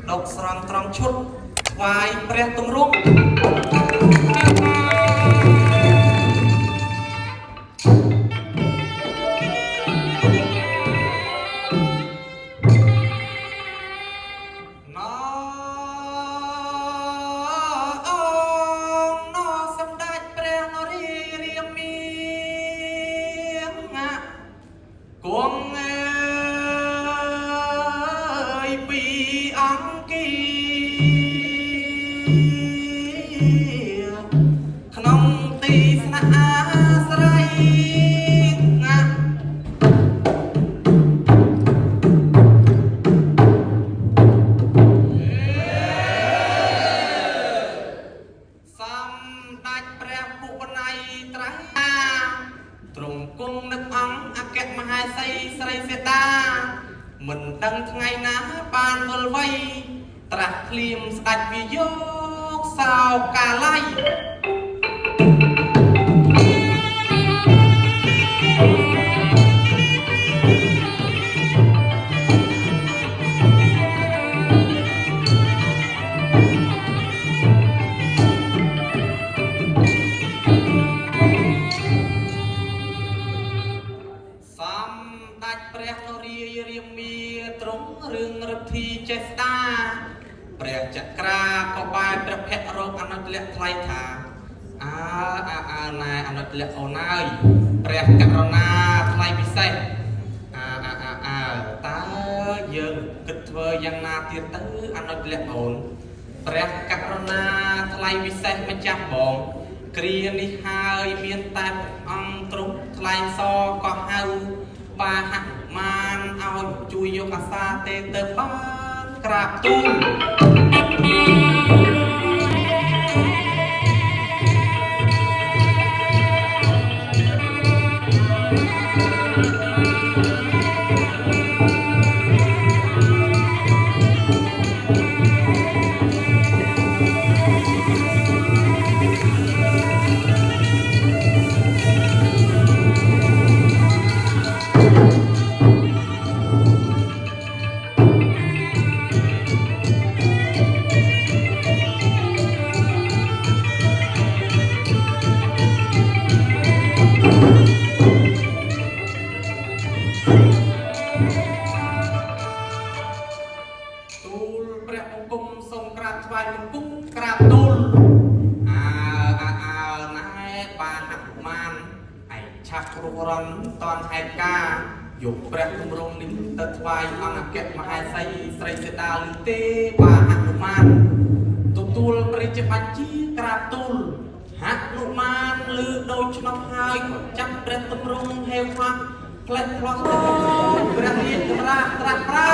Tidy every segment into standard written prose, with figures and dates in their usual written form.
ดอกสรังตรังชุดวายเปรียตุงรุ่งមិនដឹងថ្ងៃណាបានវិលវ័យត្រាស់ភ្លាមស្ដាច់វាយកសោកាឡៃរឿងរទ្ធីចេស្តាព្រះចក្រាក៏បែបព្រះភ័ក្ររកអនុត្តលក្ខថ្លៃថាណែអនុត្តលក្ខអូនអើយព្រះករុណាថ្លៃពិសេសតើយើងគិតធ្វើយ៉ាងណាទៀតទៅអនុត្តលក្ខអូនព្រះករុណាថ្លៃពិសេសម្ចាស់បងគ្រានេះហើយមានតែអង្គទ្រង់ថ្លៃសក៏ហៅបាហមានឲ្យជួយយកអាសាទេទៅបានក្រាបទូលយកព្រះគម្រោងនេះទៅថ្វាយអង្គអគ្គមហេសីស្រីសេតាលឺទេបាហនុមានទទួលព្រះជាបញ្ជាក្រាបទូលហនុមានឮដូច្នោះហើយក៏ចាប់ព្រះគម្រោងហេវខ្លាស់ផ្លេចផ្លោះព្រះរាជសម្រាប់ត្រាស់ប្រើ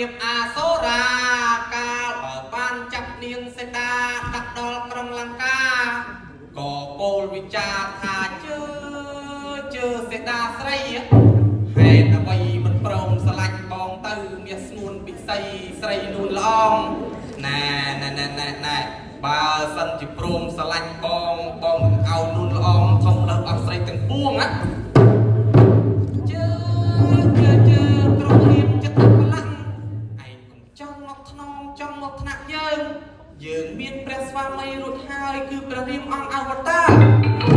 บอาโซราកាលបើបានចាប់នាងសេតាដាក់ដល់ក្រុងលង្កាក៏ពោលវិចារថាជើសេតាស្រីហេតុអ្វីមិនព្រមស្រឡាញ់បងទៅមាសស្ងួនពិសីស្រីនួនល្អងណែបើសិនជាព្រមស្រឡាញ់បងនឹងឲ្យនួនល្អងធំលើអស់ស្រីទាំងពួងណាជើក្រុមរៀនចិត្តប្រឡាំងឯងកុំចង់មកថ្នងចង់មកថ្នាក់យើងមានព្រះស្វាមីរួចហើយគឺព្រះរាមអង្គអវតារ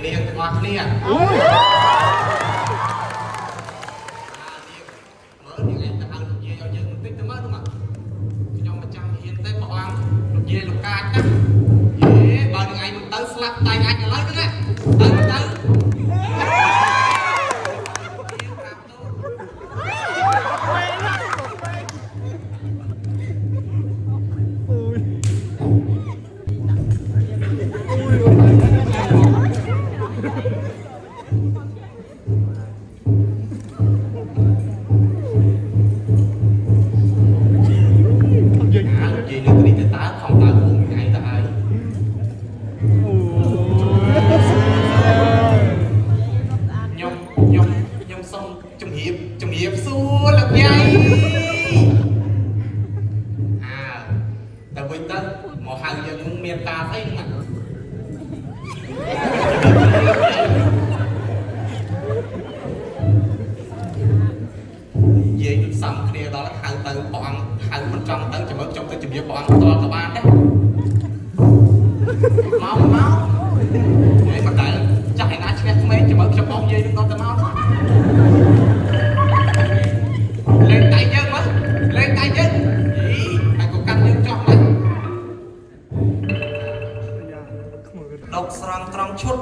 នាងទាំងអស់គ្នាមើលនាងឯងទៅហៅលោកយាយឲ្យយើងបន្តិចទៅមើលនោះមកខ្ញុំមិនចាំហ៊ានទេព្រះអង្គលោកយាយលោកកាចណាបើនាងឯងមិនទៅស្លាប់តែអាចឥឡូវទៅណាទៅជំរាបសួរលោកយាយតែវិញទៅមកហៅយើងនឹងមានតាស្អីហ្នឹងយាយសំគ្នាដល់ហៅទៅព្រះអង្គហៅមិនចង់ទៅចាំមើលខ្ញុំទៅជំរាបព្រះអង្គតក៏បានដែរមកយាយមិនដែលចាស់ឯណាឈ្នះក្មេងចាំមើលខ្ញុំបងយាយនឹងដល់ទៅមកលេងដៃយើងមើលលេងដៃយើងហើយក៏កាន់យើងចោះមកដកស្រង់ត្រង់ឈុត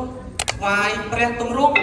ថ្វាយព្រះទម្រង់